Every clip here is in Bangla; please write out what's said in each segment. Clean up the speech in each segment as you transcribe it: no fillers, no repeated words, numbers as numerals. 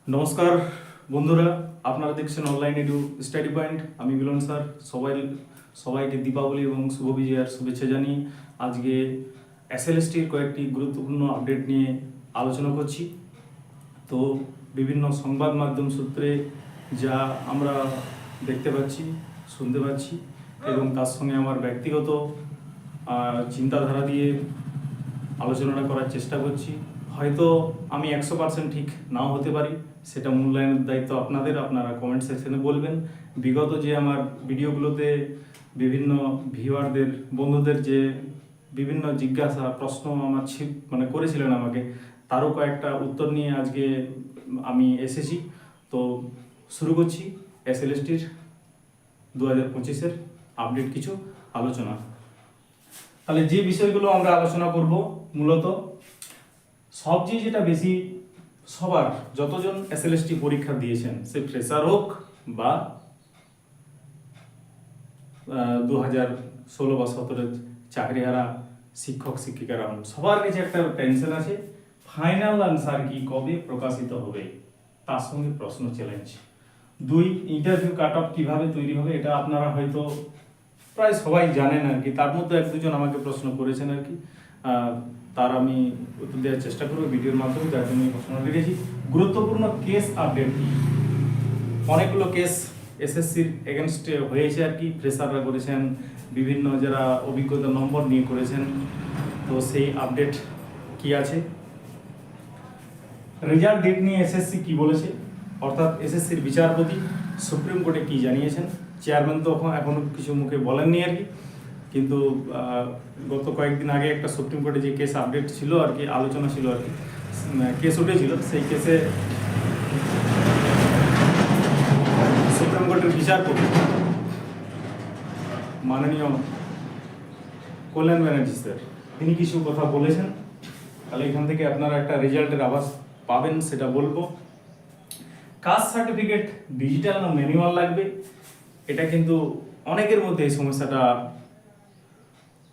নমস্কার বন্ধুরা, আপনারা দেখছেন অনলাইন এডু স্টাডি পয়েন্ট। আমি মিলন স্যার। সবাইকে দীপাবলি এবং শুভ বিজয়ার শুভেচ্ছা জানিয়ে আজকে এসএলএসটির কয়েকটি গুরুত্বপূর্ণ আপডেট নিয়ে আলোচনা করছি। তো বিভিন্ন সংবাদ মাধ্যম সূত্রে যা আমরা দেখতে পাচ্ছি, শুনতে পাচ্ছি এবং তার সঙ্গে আমার ব্যক্তিগত চিন্তাধারা দিয়ে আলোচনাটা করার চেষ্টা করছি। হয়তো আমি 100% ঠিক নাও হতে পারি, সেটা মূল্যায়নের দায়িত্ব আপনাদের। আপনারা কমেন্ট সেকশনে বলবেন। বিগত যে আমার ভিডিওগুলোতে বিভিন্ন ভিউয়ারদের, বন্ধুদের যে বিভিন্ন জিজ্ঞাসা প্রশ্ন আমার করেছিলেন আমাকে, তারও কয়েকটা উত্তর নিয়ে আজকে আমি এসেছি। তো শুরু করছি এসএলএসটির 2025-এর আপডেট কিছু আলোচনা। তাহলে যে বিষয়গুলো আমরা আলোচনা করব, মূলত সবচেয়ে যেটা বেশি সবার, যতজন এসএলএসটি পরীক্ষা দিয়েছেন, সে ফ্রেশার হোক বা 2016 বা 17-এর চাকরিহারা শিক্ষক শিক্ষিকারা হন, সবার কাছে একটা টেনশন আছে, ফাইনাল আনসার কি কবে প্রকাশিত হবে, তার সঙ্গে প্রশ্ন চ্যালেঞ্জ। 2, ইন্টারভিউ কাট অফ কীভাবে তৈরি হবে, এটা আপনারা হয়তো প্রায় সবাই জানেন আর কি। তার মধ্যে 1-2 জন আমাকে প্রশ্ন করেছেন আর কি, তার আমি উত্তর দেওয়ার চেষ্টা করবো ভিডিওর মাধ্যমে, যার জন্য প্রশ্ন রেখেছি। গুরুত্বপূর্ণ কেস আপডেট কি, অনেকগুলো কেস এসএসসির এগেনস্টে হয়েছে আর কি, ফ্রেশাররা করেছেন, বিভিন্ন যারা অভিজ্ঞতা নম্বর নিয়ে করেছেন। তো সেই আপডেট কি আছে, রেজাল্ট ডেট নিয়ে এসএসসি কি বলেছে, অর্থাৎ এসএসসির বিচারপতি সুপ্রিম কোর্টে কি জানিয়েছেন। চেয়ারম্যান তো এখনো কিছু মুখে বলেননি আর কি, কিন্তু গত কয়েকদিন আগে একটা সুপ্রিম কোর্টে যে কেস আপডেট ছিল আর কি, আলোচনা ছিল আর কি, কেস উঠেছিল, সেই কেসে সুপ্রিম কোর্টের বিচারপতি মাননীয় কল্যাণ ব্যানার্জি স্যার, তিনি কিছু কথা বলেছেন। তাহলে এখান থেকে আপনারা একটা রেজাল্টের আভাস পাবেন, সেটা বলবো। কাস্ট সার্টিফিকেট ডিজিটাল না ম্যানুয়াল লাগবে, এটা কিন্তু অনেকের মধ্যে এই সমস্যাটা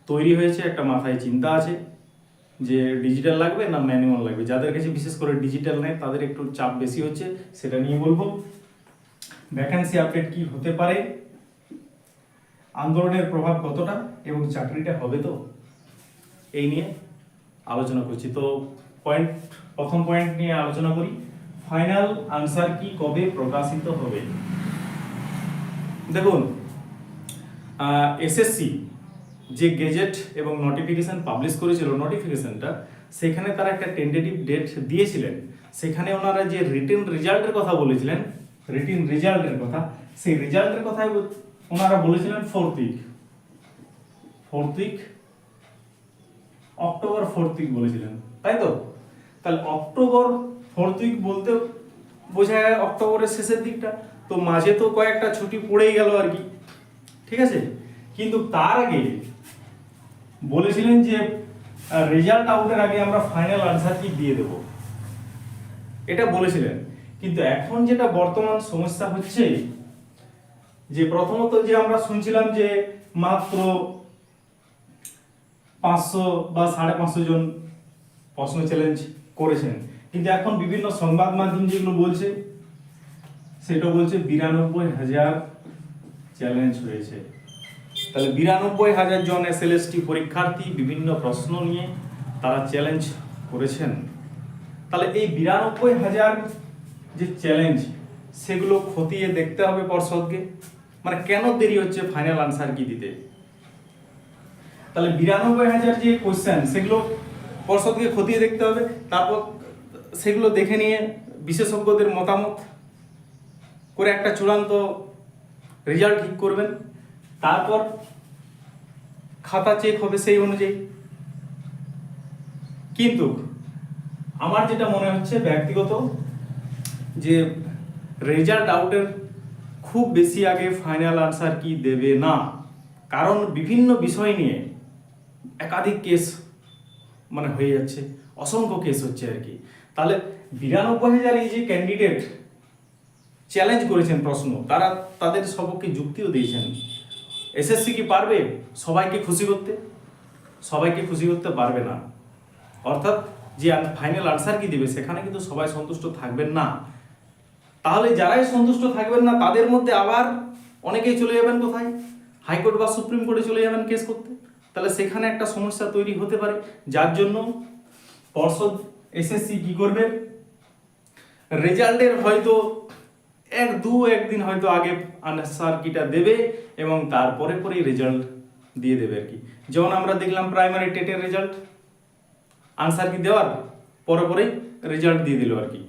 তৈরি হয়েছে, একটা মাথায় চিন্তা আছে যে ডিজিটাল লাগবে না ম্যানুয়াল লাগবে। যাদের কাছে বিশেষ করে ডিজিটাল নেই, তাদের একটু চাপ বেশি হচ্ছে, সেটা নিয়ে বলবো। ভ্যাকেন্সি আপডেট কি হতে পারে, আন্দোলনের প্রভাব কতটা এবং চাকরিটা হবে তো, এই নিয়ে আলোচনা করছি। তো প্রথম পয়েন্ট নিয়ে আলোচনা করি, ফাইনাল আনসার কি কবে প্রকাশিত হবে। দেখুন, এসএসসি যে গেজেট এবং নোটিফিকেশন পাবলিশ করেছিল, নোটিফিকেশনটা সেখানে তারা একটা টেন্টেটিভ ডেট দিয়েছিলেন। সেখানে ওনারা যে রিটেন রেজাল্টের কথা বলেছিলেন, রিটেন রেজাল্টের কথা, সেই রেজাল্টের কথাই ওনারা বলেছিলেন 4th week October 4th week বলেছিলেন, তাই তো? তাহলে অক্টোবর 4th উইক বলতে বোঝা যায় অক্টোবরের শেষের দিকটা, তো মাঝে তো কয়েকটা ছুটি পড়েই গেল আর কি, ঠিক আছে। কিন্তু তার আগে বলেছিলেন যে রেজাল্ট আউটের আগে আমরা ফাইনাল আনসার কি দিয়ে দেব, এটা বলেছিলেন। কিন্তু এখন যেটা বর্তমান সমস্যা হচ্ছে, যে প্রথমত যে আমরা শুনছিলাম যে মাত্র 500 বা 550 জন প্রশ্ন চ্যালেঞ্জ করেছেন, কিন্তু এখন বিভিন্ন সংবাদ মাধ্যম যেগুলো বলছে, সেটা বলছে 92,000 চ্যালেঞ্জ হয়েছে। তাহলে 92,000 জন এসএলএসটি পরীক্ষার্থী বিভিন্ন প্রশ্ন নিয়ে তারা চ্যালেঞ্জ করেছেন। তাহলে এই 92,000 যে চ্যালেঞ্জ, সেগুলো খতিয়ে দেখতে হবে পর্ষদকে, মানে কেন দেরি হচ্ছে ফাইনাল আনসার কি দিতে। তাহলে 92,000 যে কোশ্চেন, সেগুলো পর্ষদকে খতিয়ে দেখতে হবে, তারপর সেগুলো দেখে নিয়ে বিশেষজ্ঞদের মতামত করে একটা চূড়ান্ত রেজাল্ট ঠিক করবেন। তারপর খাতা চেক হবে সেই অনুযায়ী। কিন্তু আমার যেটা মনে হচ্ছে ব্যক্তিগত, যে রেজাল্ট আউটের খুব বেশি আগে ফাইনাল আনসার কি দেবে না, কারণ বিভিন্ন বিষয় নিয়ে একাধিক কেস হয়ে যাচ্ছে, অসংখ্য কেস হচ্ছে আর কি। তাহলে 92,000 এই যে ক্যান্ডিডেট চ্যালেঞ্জ করেছেন প্রশ্ন, তারা তাদের সপক্ষে যুক্তিও দিয়েছেন। এসএসসি কি পারবে সবাইকে খুশি করতে? সবাইকে খুশি করতে পারবে না। অর্থাৎ যে ফাইনাল আনসার কি দিবে, সেখানে কিন্তু সবাই সন্তুষ্ট থাকবেন না। তাহলে যারাই সন্তুষ্ট থাকবেন না তাদের মধ্যে আবার অনেকেই চলে যাবেন কোথায়, হাইকোর্ট বা সুপ্রিম কোর্টে চলে যাবেন কেস করতে। তাহলে সেখানে একটা সমস্যা তৈরি হতে পারে, যার জন্য পর্ষদ এসএসসি কি করবে, রেজাল্টের হয়তো একদিন হয়তো আগে আনসার কিটা দেবে এবং তারপরে পরেই রেজাল্ট দিয়ে দেবে আর কি। যেমন আমরা দেখলাম প্রাইমারি টেটের রেজাল্ট আনসার কি দেওয়ার পরেই রেজাল্ট দিয়ে দিল আর কি।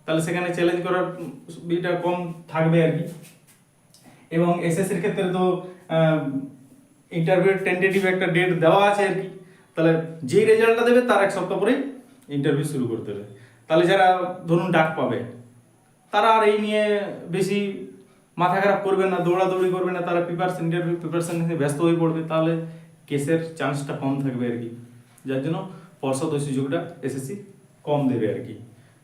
তাহলে সেখানে চ্যালেঞ্জ করার এটা কম থাকবে আর কি। এবং এসএসসির ক্ষেত্রে তো ইন্টারভিউর টেন্টেটিভ একটা ডেট দেওয়া আছে আর কি। তাহলে যেই রেজাল্টটা দেবে তার এক সপ্তাহ পরেই ইন্টারভিউ শুরু করতে হবে। তাহলে যারা ধরুন ডাক পাবে তারা আর এই নিয়ে বেশি মাথা খারাপ করবে না, দৌড়াদৌড়ি করবে না, তারা ইন্টারভিউ প্রিপারেশন নিয়ে ব্যস্ত হয়ে পড়বে, তাহলে কেসের চান্সটা কম থাকবে আর কি। যার জন্য পর্ষদ ওই সুযোগটা এসএসসি কম দেবে আর কি।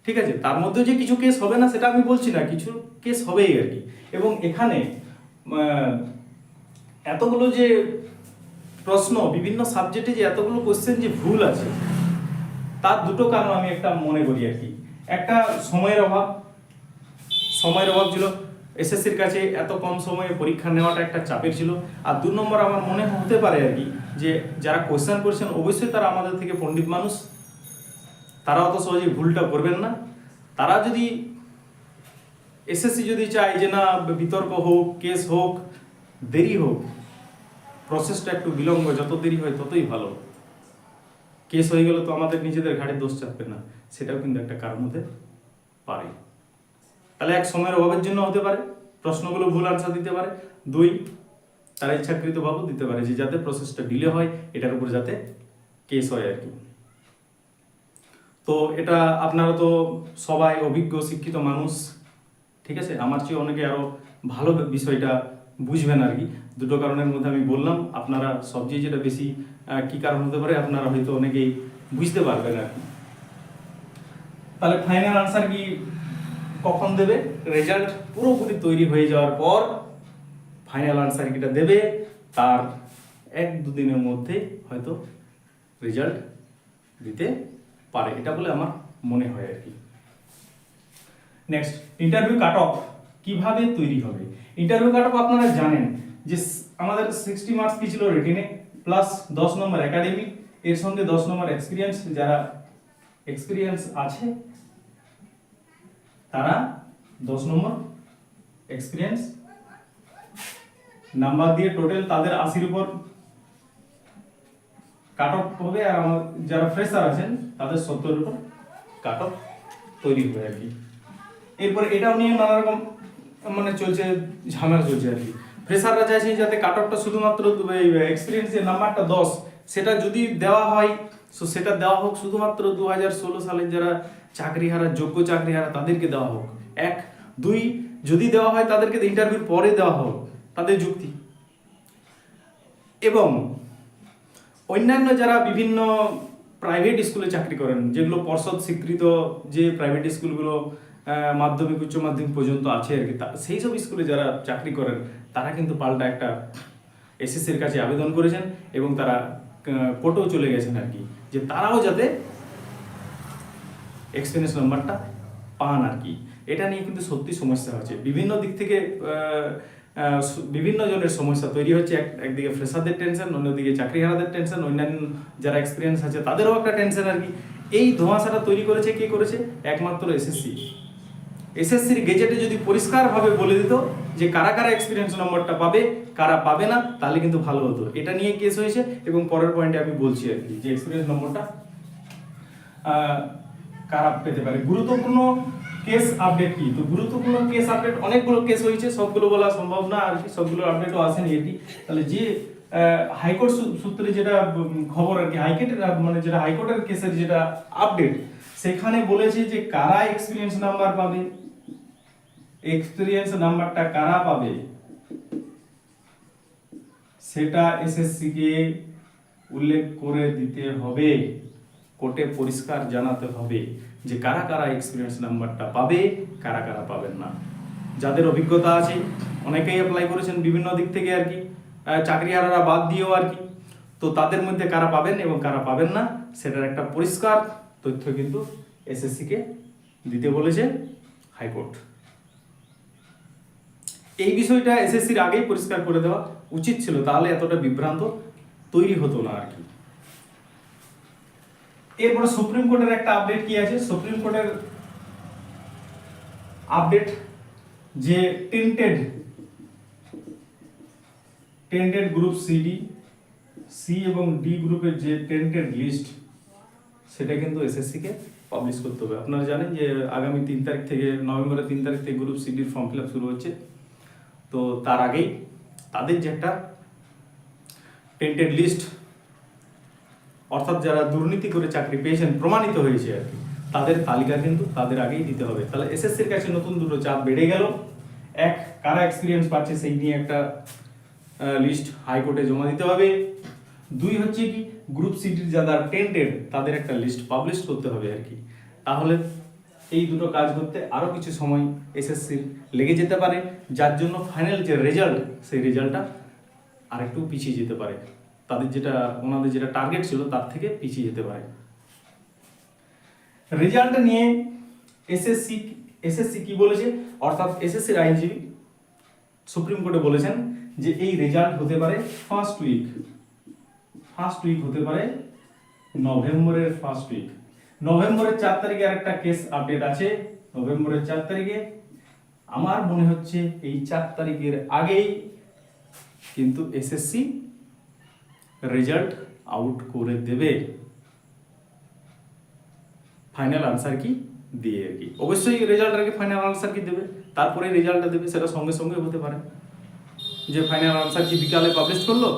ঠিক আছে, তার মধ্যে যে কিছু কেস হবে না সেটা আমি বলছি না, কিছু কেস হবেই আর কি। এবং এখানে এতগুলো যে প্রশ্ন, বিভিন্ন সাবজেক্টে যে এতগুলো কোশ্চেন যে ভুল আছে, তার দুটো কারণ আমি একটা মনে করি আর কি। একটা সময়ের অভাব ছিল, এসএসসির কাছে এত কম সময়ে পরীক্ষা নেওয়াটা একটা চাপের ছিল। আর 2 নম্বর আমার মনে হতে পারে আর কি, যে যারা কোশ্চেন করছেন অবশ্যই তারা আমাদের থেকে পণ্ডিত মানুষ, তারা অত সহজে ভুলটা করবেন না। তারা যদি এসএসসি যদি চায় যে না বিতর্ক হোক, কেস হোক, দেরি হোক, প্রসেসটা একটু বিলম্ব, যত দেরি হয় ততই ভালো। কেস হয়ে গেলে তো আমাদের নিজেদের ঘাড়ে দোষ চাপবে না, সেটাও কিন্তু একটা কারণ হতে পারে। তাহলে এক সময়ের অভাবের জন্য হতে পারে, প্রশ্নগুলো ভুল আনসার দিতে পারে। 2, তারা ইচ্ছাকৃতভাবে দিতে পারে যে যাতে প্রসেসটা ডিলে হয়, এটার উপর যাতে কেস হয় আর কি। তো এটা আপনারা তো সবাই অভিজ্ঞ শিক্ষিত মানুষ, ঠিক আছে, আমার চেয়ে অনেকে আরো ভালো বিষয়টা বুঝবেন আর কি। দুটো কারণের মধ্যে আমি বললাম, আপনারা সবচেয়ে যেটা বেশি কি কারণ হতে পারে আপনারা হয়তো অনেকেই বুঝতে পারবেন আর কি। তাহলে ফাইনাল আনসার কি কখন দেবে? রেজাল্ট পুরোপুরি তৈরি হয়ে যাওয়ার পর ফাইনাল আনসার কিটা দেবে, তার 1-2 দিনের মধ্যে হয়তো রেজাল্ট দিতে পারে, এটা বলে আমার মনে হয় আর কি। নেক্সট, ইন্টারভিউ কাট অফ কিভাবে তৈরি হবে? ইন্টারভিউ কাট অফ আপনারা জানেন যে আমাদের 60 মার্কস কি ছিল রিটেনে, প্লাস 10 নম্বর একাডেমিক, এর সঙ্গে 10 নম্বর এক্সপিরিয়েন্স। যারা এক্সপিরিয়েন্স আছে তারা 10 নম্বর এক্সপিরিয়েন্স নাম্বার দিয়ে টোটাল তাদের 80-র উপর কাট অফ হবে। আর যারা ফ্রেশার আছেন তাদের 70-এর উপর কাট অফ তৈরি হবে আর কি। এরপর এটাও নিয়ে নানা রকম মানে চলছে, ঝামেলা চলছে আর কি। ফ্রেশাররা চাইছে যাতে কাট অফটা শুধুমাত্র এক্সপিরিয়েন্স যে নাম্বারটা 10, সেটা যদি দেওয়া হয় সো সেটা দেওয়া হোক শুধুমাত্র 2016 সালের যারা চাকরিহারা, যোগ্য চাকরিহারা তাদেরকে দেওয়া হোক। 1, 2 যদি দেওয়া হয় তাদেরকে ইন্টারভিউর পরে দেওয়া হোক, তাদের যুক্তি। এবং অন্যান্য যারা বিভিন্ন প্রাইভেট স্কুলে চাকরি করেন, যেগুলো পর্ষদ স্বীকৃত যে প্রাইভেট স্কুলগুলো মাধ্যমিক উচ্চ মাধ্যমিক পর্যন্ত আছে আর কি, সেই সব স্কুলে যারা চাকরি করেন তারা কিন্তু পাল্টা একটা এসএসসির কাছে আবেদন করেছেন এবং তারা কোর্টেও চলে গেছেন আর কি, যে তারাও যাতে এক্সপিরিয়েন্স নাম্বারটা পান আর কি। এটা নিয়ে কিন্তু সত্যি সমস্যা হচ্ছে, বিভিন্ন দিক থেকে বিভিন্ন জনের সমস্যা তৈরি হচ্ছে। একদিকে ফ্রেশারদের টেনশন, অন্যদিকে চাকরিহারাদের টেনশন, অন্যান্য যারা এক্সপিরিয়েন্স আছে তাদেরও একটা টেনশন আর কি। এই ধোঁয়াশাটা তৈরি করেছে কে করেছে? একমাত্র এসএসসি। এসএসসির গেজেটে যদি পরিষ্কারভাবে বলে দিত যে কারা কারা এক্সপিরিয়েন্স নম্বরটা পাবে, কারা পাবে না, তাহলে কিন্তু ভালো হতো। এটা নিয়ে কেস হয়েছে এবং পরের পয়েন্টে আমি বলছি আর কি যে এক্সপিরিয়েন্স নম্বরটা কারা পেতে পারে। গুরুত্বপূর্ণ কেস আপডেট কি? তো গুরুত্বপূর্ণ কেস আপডেট অনেকগুলো কেস হয়েছে, সবগুলো বলা সম্ভব না আর কি, সবগুলো আপডেটও আসেনি আর কি। তাহলে যে হাইকোর্ট সূত্রে যেটা খবর আর কি, যেটা হাইকোর্টের কেসের যেটা আপডেট, সেখানে বলেছে যে কারা এক্সপিরিয়েন্স নাম্বার পাবে, এক্সপিরিয়েন্স নাম্বারটা কারা পাবে সেটা এসএসসি কে উল্লেখ করে দিতে হবে, কোর্টে পরিষ্কার জানাতে হবে যে কারা কারা এক্সপিরিয়েন্স নাম্বারটা পাবে, কারা কারা পাবেন না। যাদের অভিজ্ঞতা আছে, অনেকেই অ্যাপ্লাই করেছেন বিভিন্ন দিক থেকে আর কি, চাকরিহারারা বাদ দিয়েও আর কি, তো তাদের মধ্যে কারা পাবেন এবং কারা পাবেন না সেটার একটা পরিষ্কার তথ্য কিন্তু এসএসসি কে দিতে বলেছে হাইকোর্ট। এই বিষয়টা এসএসসির আগেই পরিষ্কার করে দেওয়া উচিত ছিল, তাহলে এতটা বিভ্রান্ত তৈরি হতো না আর কি। এরপরে সুপ্রিম কোর্টের একটা আপডেট কি আছে, সুপ্রিম কোর্টের আপডেট যে টেন্টেড গ্রুপ সি এবং ডি গ্রুপের যে টেন্টেড লিস্ট, সেটা কিন্তু এসএসসি কে পাবলিশ করতে হবে। আপনারা জানেন যে আগামী 3 তারিখ থেকে, নভেম্বরের 3 তারিখ থেকে গ্রুপ সিডির ফর্ম ফিল আপ শুরু হচ্ছে। তো তার আগেই তাদের যে একটা টেন্টেড লিস্ট, অর্থাৎ যারা দুর্নীতি করে চাকরি পেয়েছেন, প্রমাণিত হয়েছে আর কি, তাদের তালিকা কিন্তু তাদের আগেই দিতে হবে। তাহলে এসএসসির কাছে নতুন দুটো চাপ বেড়ে গেল। এক, কারা এক্সপিরিয়েন্স পাচ্ছে সেই নিয়ে একটা লিস্ট হাইকোর্টে জমা দিতে হবে। দুই হচ্ছে কি, গ্রুপ সিটির যারা টেন্টেড তাদের একটা লিস্ট পাবলিশ করতে হবে আর কি। তাহলে এই দুটো কাজ করতে আরও কিছু সময় এসএসসির লেগে যেতে পারে, যার জন্য ফাইনাল যে রেজাল্ট, সেই রেজাল্টটা আরেকটু পিছিয়ে যেতে পারে, ওনাদের যেটা টার্গেট ছিল তার থেকে পিছিয়ে যেতে পারে। রেজাল্ট নিয়ে এসএসসি কি বলেছে, অর্থাৎ এসএসসির আইনজীবী সুপ্রিম কোর্টে বলেছেন যে এই রেজাল্ট হতে পারে ফার্স্ট উইক হতে পারে নভেম্বরের ফার্স্ট উইক। নভেম্বরের 4 তারিখে আরেকটা কেস আপডেট আছে, নভেম্বরের 4 তারিখে। আমার মনে হচ্ছে এই 4 তারিখের আগেই কিন্তু এসএসসি রেজাল্ট আউট করে দেবে, ফাইনাল আনসার কি দিয়ে আর কি। অবশ্যই রেজাল্ট আগে ফাইনাল আনসার কি দেবে, তারপরে রেজাল্টটা দেবে। সেটা সঙ্গে সঙ্গে হতে পারে যে ফাইনাল আনসার কি বিকালে পাবলিশ করলো,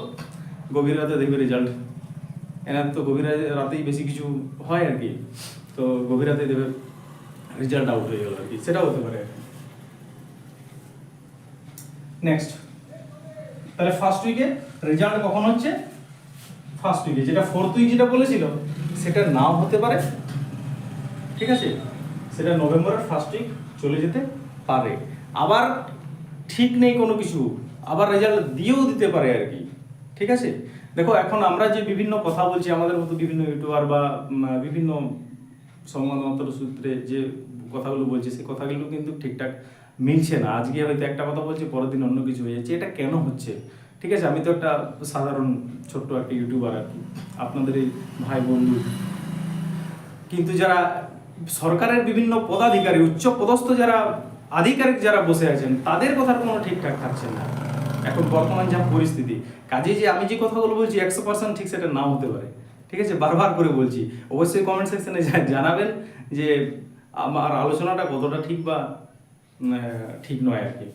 গভীর রাতে দেখবে রেজাল্ট। এনার তো গভীর রাতেই বেশি কিছু হয় আর কি, তো গভীর রাতে দেবে রেজাল্ট আউট হয়ে গেল আর কি, সেটাও হতে পারে। নেক্সট, তাহলে ফার্স্ট উইকে রেজাল্ট কখন হচ্ছে, ফার্স্ট উইকে, যেটা ফোর্থ উইক যেটা বলেছিল সেটা নাও হতে পারে, ঠিক আছে, সেটা নভেম্বরের ফার্স্ট উইক চলে যেতে পারে। আবার ঠিক নেই কোনো কিছু, আবার রেজাল্ট দিয়েও দিতে পারে আর কি, ঠিক আছে। দেখো এখন আমরা যে বিভিন্ন কথা বলছি, আমাদের মতো বিভিন্ন ইউটিউবার বা বিভিন্ন সংবাদ মাধ্যম সূত্রে যে কথাগুলো বলছি, সেই কথাগুলো কিন্তু ঠিকঠাক মিলছে না। আজকে হয়তো একটা কথা বলছি, পরের দিন অন্য কিছু হয়ে যাচ্ছে। এটা কেন হচ্ছে, ঠিক আছে। আমি তো একটা সাধারণ ছোট্ট একটা ইউটিউবার আর কি, আপনাদের এই ভাই বন্ধু, কিন্তু যারা সরকারের বিভিন্ন পদাধিকারী, উচ্চ পদস্থ যারা আধিকারিক যারা বসে আছেন, তাদের কথার কোনো ঠিকঠাক থাকছে না এখন বর্তমান যা পরিস্থিতি। কাজে যে আমি যে কথাগুলো বলছি 100% ঠিক সেটা নাও হতে পারে, ঠিক আছে, বারবার করে বলছি। অবশ্যই কমেন্ট সেকশনে জানাবেন যে আমার আলোচনাটা কতটা ঠিক বা ঠিক নয় আর কি।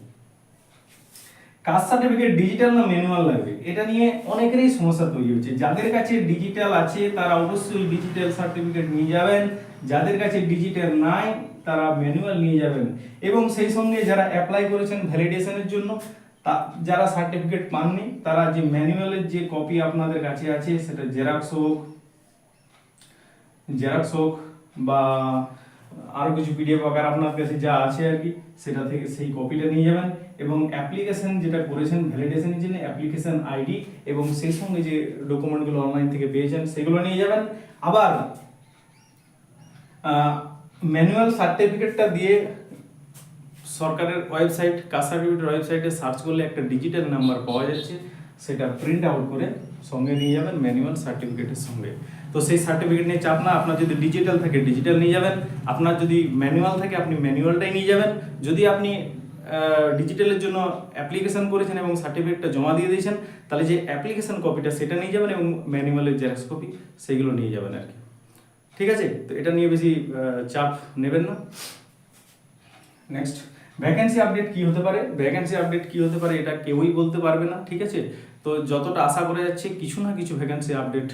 কাস্ট সার্টিফিকেট ডিজিটাল না ম্যানুয়াল লাগবে, এটা নিয়ে অনেকেরই সমস্যা তৈরি হচ্ছে। যাদের কাছে ডিজিটাল আছে তারা অবশ্যই ডিজিটাল সার্টিফিকেট নিয়ে যাবেন, যাদের কাছে ডিজিটাল নাই তারা ম্যানুয়াল নিয়ে যাবেন। এবং সেই সঙ্গে যারা অ্যাপ্লাই করেছেন ভ্যালিডেশনের জন্য, যারা সার্টিফিকেট পাননি, তারা যে ম্যানুয়ালের যে কপি আপনাদের কাছে আছে, সেটা জেরক্স হোক বা আরো কিছু পিডিএফ আকার আপনার কাছে যা আছে আর কি, সেটা থেকে সেই কপিটা নিয়ে যাবেন। এবং অ্যাপ্লিকেশন যেটা করেছেন ভ্যালিডেশনের জন্য, অ্যাপ্লিকেশন আইডি এবং সেই সঙ্গে যে ডকুমেন্টগুলো অনলাইন থেকে পেয়েছেন সেগুলো নিয়ে যাবেন। আবার ম্যানুয়াল সার্টিফিকেটটা দিয়ে সরকারের ওয়েবসাইট, কাস্ট সার্টিফিকেটের ওয়েবসাইটে সার্চ করলে একটা ডিজিটাল নাম্বার পাওয়া যাচ্ছে, সেটা প্রিন্ট আউট করে সঙ্গে নিয়ে যাবেন ম্যানুয়াল সার্টিফিকেটের সঙ্গে। তো সেই সার্টিফিকেট নিয়ে চাপ না, আপনার যদি ডিজিটাল থাকে ডিজিটাল নিয়ে যাবেন, আপনার যদি ম্যানুয়াল থাকে আপনি ম্যানুয়ালটাই নিয়ে যাবেন। যদি আপনি ডিজিটালের জন্য অ্যাপ্লিকেশন করেছেন এবং সার্টিফিকেটটা জমা দিয়ে দিয়েছেন, তাহলে যে অ্যাপ্লিকেশন কপিটা সেটা নিয়ে যাবেন এবং ম্যানুয়ালের জেরক্স কপি সেগুলো নিয়ে যাবেন আর কি, ঠিক আছে। তো এটা নিয়ে বেশি চাপ নেবেন না। নেক্সট, ভ্যাকেন্সি আপডেট কি হতে পারে, ভ্যাকেন্সি আপডেট কি হতে পারে এটা কেউই বলতে পারবে না, ঠিক আছে। তো যতটা আশা করা যাচ্ছে কিছু না কিছু ভ্যাকেন্সি আপডেট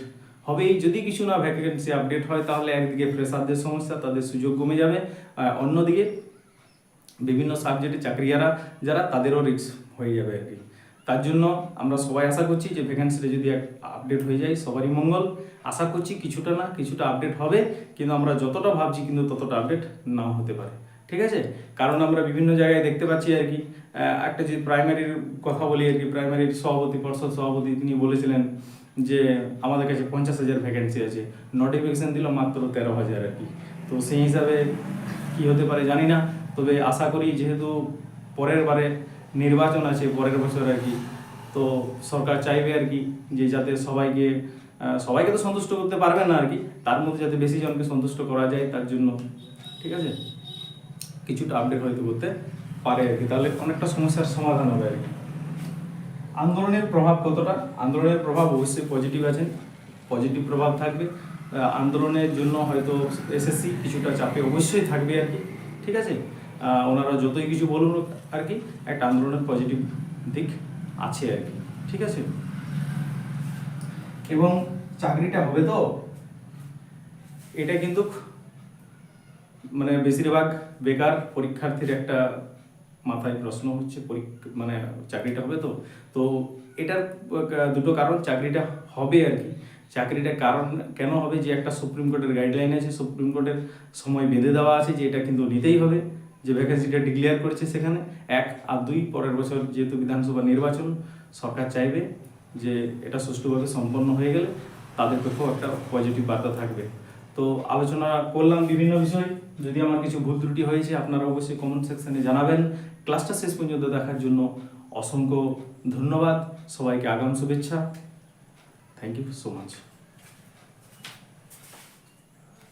হবেই। যদি কিছু না ভ্যাকেন্সি আপডেট হয় তাহলে একদিকে ফ্রেশারদের সমস্যা, তাদের সুযোগ কমে যাবে, অন্যদিকে বিভিন্ন সাবজেক্টে চাকরিয়ারা যারা তাদেরও রিস্ক হয়ে যাবে আর কি। তার জন্য আমরা সবাই আশা করছি যে ভ্যাকেন্সিটা যদি আপডেট হয়ে যায় সবারই মঙ্গল। আশা করছি কিছুটা না কিছুটা আপডেট হবে, কিন্তু আমরা যতটা ভাবছি কিন্তু ততটা আপডেট নাও হতে পারে, ঠিক আছে। কারণ আমরা বিভিন্ন জায়গায় দেখতে পাচ্ছি আর কি, একটা যে প্রাইমারির কথা বলি আর কি, প্রাইমারির সভাপতি, পর্ষদ সভাপতি তিনি বলেছিলেন যে আমাদের কাছে 50,000 ভ্যাকেন্সি আছে, নোটিফিকেশন দিল মাত্র 13,000 আর কি। তো সেই হিসাবে কি হতে পারে জানি না, তবে আশা করি যেহেতু পরের বারে নির্বাচন আছে পরের বছর আর কি, তো সরকার চাইবে আর কি যে যাতে সবাইকে তো সন্তুষ্ট করতে পারবে না আর কি, তার মধ্যে যাতে বেশি জনকে সন্তুষ্ট করা যায় তার জন্য, ঠিক আছে, কিছুটা আপডেট হয়তো করতে পারে আর কি, তাহলে অনেকটা সমস্যার সমাধান হবে আর কি। আন্দোলনের প্রভাব কতটা? আন্দোলনের প্রভাব অবশ্যই পজিটিভ আছে, পজিটিভ প্রভাব থাকবে। আন্দোলনের জন্য হয়তো এসএসসি কিছুটা চাপে অবশ্যই থাকবে আর কি, ঠিক আছে। ওনারা যতই কিছু বলুন আর কি, একটা আন্দোলনের পজিটিভ দিক আছে আর কি, ঠিক আছে। এবং চাকরিটা হবে তো, এটা কিন্তু মানে বেশিরভাগ বেকার পরীক্ষার্থীর একটা মাথায় প্রশ্ন হচ্ছে, মানে চাকরিটা হবে তো। তো এটার দুটো কারণ, চাকরিটা হবে আর কি, চাকরিটা কারণ কেন হবে, যে একটা সুপ্রিম কোর্টের গাইডলাইন আছে, সুপ্রিম কোর্টের সময় বেঁধে দেওয়া আছে যে এটা কিন্তু নিতেই হবে, যে ভ্যাকেন্সিটা ডিক্লেয়ার করেছে সেখানে 1 আর 2 পরের বছর যেহেতু বিধানসভা নির্বাচন, সরকার চাইবে যে এটা সুষ্ঠুভাবে সম্পন্ন হয়ে গেলে তাদের পক্ষেও একটা পজিটিভ বার্তা থাকবে। তো আলোচনা করলাম বিভিন্ন বিষয়, যদি আমার কিছু ভুল ত্রুটি হয়েছে আপনারা অবশ্যই কমেন্ট সেকশনে জানাবেন। ক্লাসটা শেষ পর্যন্ত দেখার জন্য অসংখ্য ধন্যবাদ, সবাইকে আগাম শুভেচ্ছা, থ্যাংক ইউ সো মাচ।